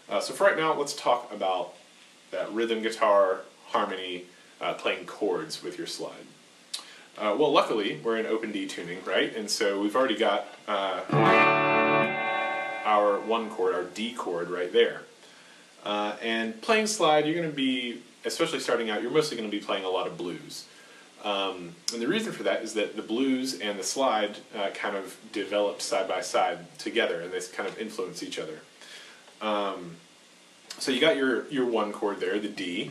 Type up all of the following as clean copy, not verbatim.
So for right now, let's talk about that rhythm guitar harmony, playing chords with your slide. Well, luckily, we're in open D tuning, right? And so we've already got our one chord, our D chord right there. And playing slide, you're going to be, especially starting out, you're mostly going to be playing a lot of blues. And the reason for that is that the blues and the slide kind of developed side by side together, and they kind of influence each other. So you got your one chord there, the D.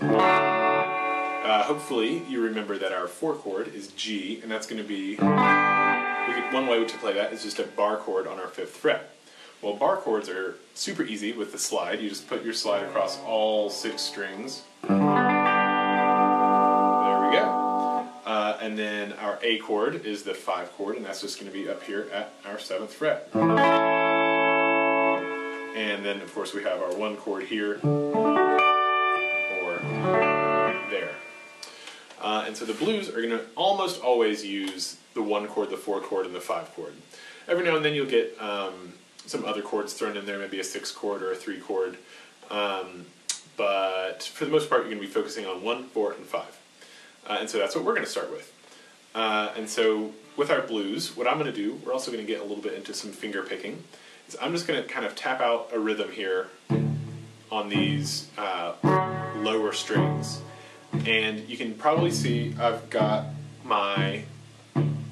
Hopefully you remember that our 4 chord is G, and that's going to be, one way to play that is just a bar chord on our 5th fret. Well, bar chords are super easy with the slide. You just put your slide across all 6 strings. There we go. And then our A chord is the 5 chord, and that's just going to be up here at our 7th fret. And then, of course, we have our 1 chord here, or there. And so the blues are going to almost always use the 1 chord, the 4 chord, and the 5 chord. Every now and then you'll get some other chords thrown in there, maybe a 6 chord or a 3 chord. But for the most part, you're going to be focusing on 1, 4, and 5. And so that's what we're going to start with. And so with our blues, what I'm going to do, we're also going to get a little bit into some finger picking. Is I'm just going to kind of tap out a rhythm here on these lower strings. And you can probably see I've got my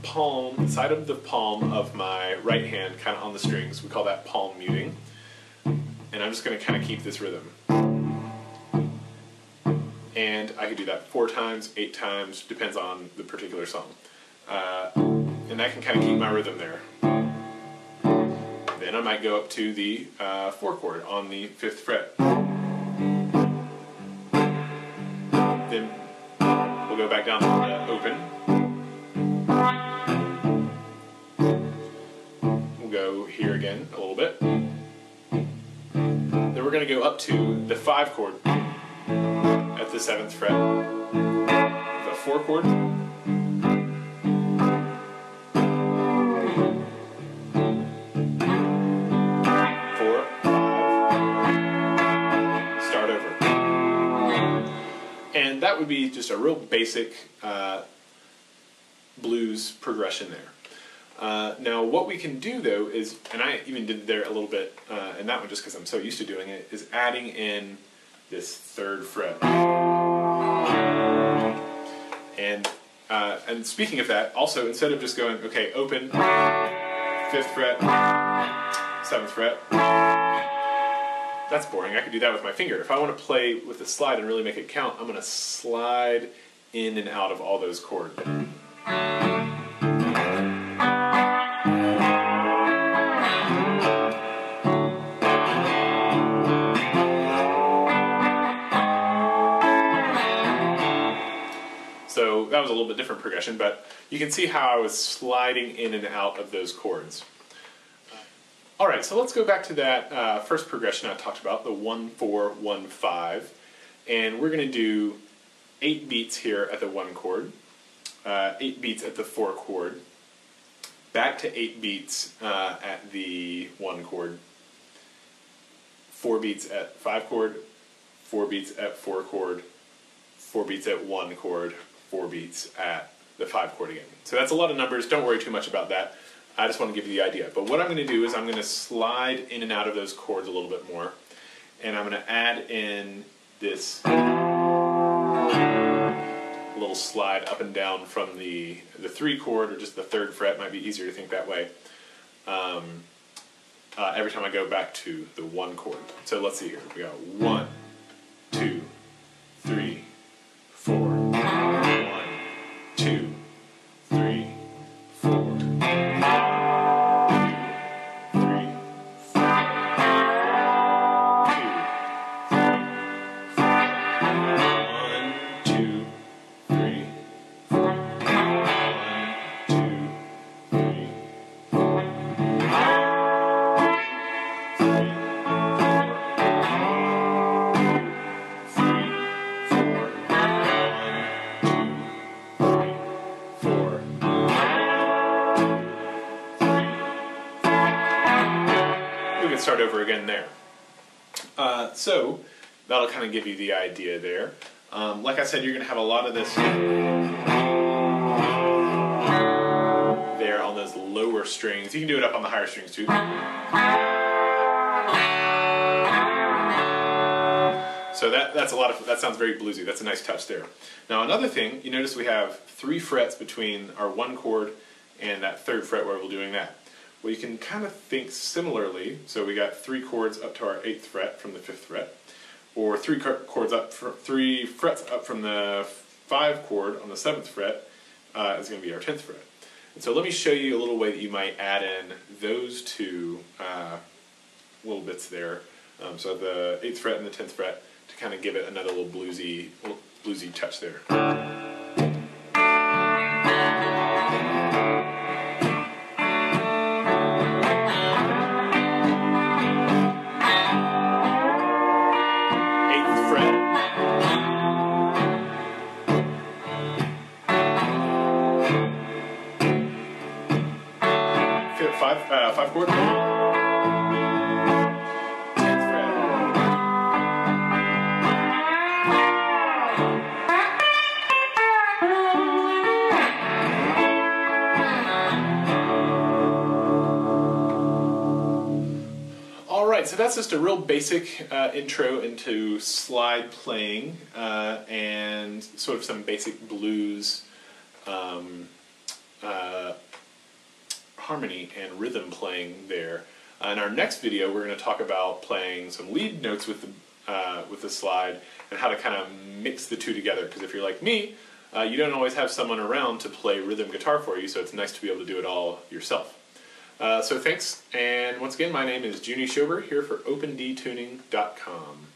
palm, the side of the palm of my right hand kind of on the strings. We call that palm muting. And I'm just going to kind of keep this rhythm. And I could do that 4 times, 8 times, depends on the particular song. And I can kind of keep my rhythm there. Then I might go up to the 4 chord on the 5th fret. Then we'll go back down to the open. We'll go here again a little bit. Then we're going to go up to the 5 chord at the 7th fret. The 4 chord. And that would be just a real basic blues progression there. Now what we can do though is, and I even did there a little bit, and that one just because I'm so used to doing it, is adding in this 3rd fret. And speaking of that, also instead of just going, okay, open, 5th fret, 7th fret, that's boring. I could do that with my finger. If I want to play with the slide and really make it count, I'm going to slide in and out of all those chords. So that was a little bit different progression, but you can see how I was sliding in and out of those chords. Alright, so let's go back to that first progression I talked about, the 1, 4, 1, 5. And we're going to do 8 beats here at the 1 chord, 8 beats at the 4 chord, back to 8 beats at the 1 chord, 4 beats at 5 chord, 4 beats at 4 chord, 4 beats at 1 chord, 4 beats at the 5 chord again. So that's a lot of numbers, don't worry too much about that. I just want to give you the idea. But what I'm going to do is I'm going to slide in and out of those chords a little bit more. And I'm going to add in this little slide up and down from the 3 chord or just the 3rd fret. Might be easier to think that way. Every time I go back to the 1 chord. So let's see here. We got 1, 2, 3, 4. 1, 2, 3, 4. So that'll kind of give you the idea there. Like I said, you're going to have a lot of this there on those lower strings. You can do it up on the higher strings too. So that's a lot of, that sounds very bluesy. That's a nice touch there. Now another thing, you notice we have 3 frets between our 1 chord and that 3rd fret where we're doing that. Well, you can kind of think similarly. So we got 3 chords up to our 8th fret from the 5th fret, or 3 chords up, 3 frets up from the 5 chord on the 7th fret is going to be our 10th fret. And so let me show you a little way that you might add in those 2 little bits there. So the 8th fret and the 10th fret, to kind of give it another little bluesy touch there. Five chord. 10th fret. All right, so that's just a real basic intro into slide playing and sort of some basic blues harmony and rhythm playing there. In our next video, we're going to talk about playing some lead notes with the slide and how to kind of mix the 2 together. Because if you're like me, you don't always have someone around to play rhythm guitar for you, so it's nice to be able to do it all yourself. So thanks, and once again, my name is Junie Schober here for OpenDtuning.com.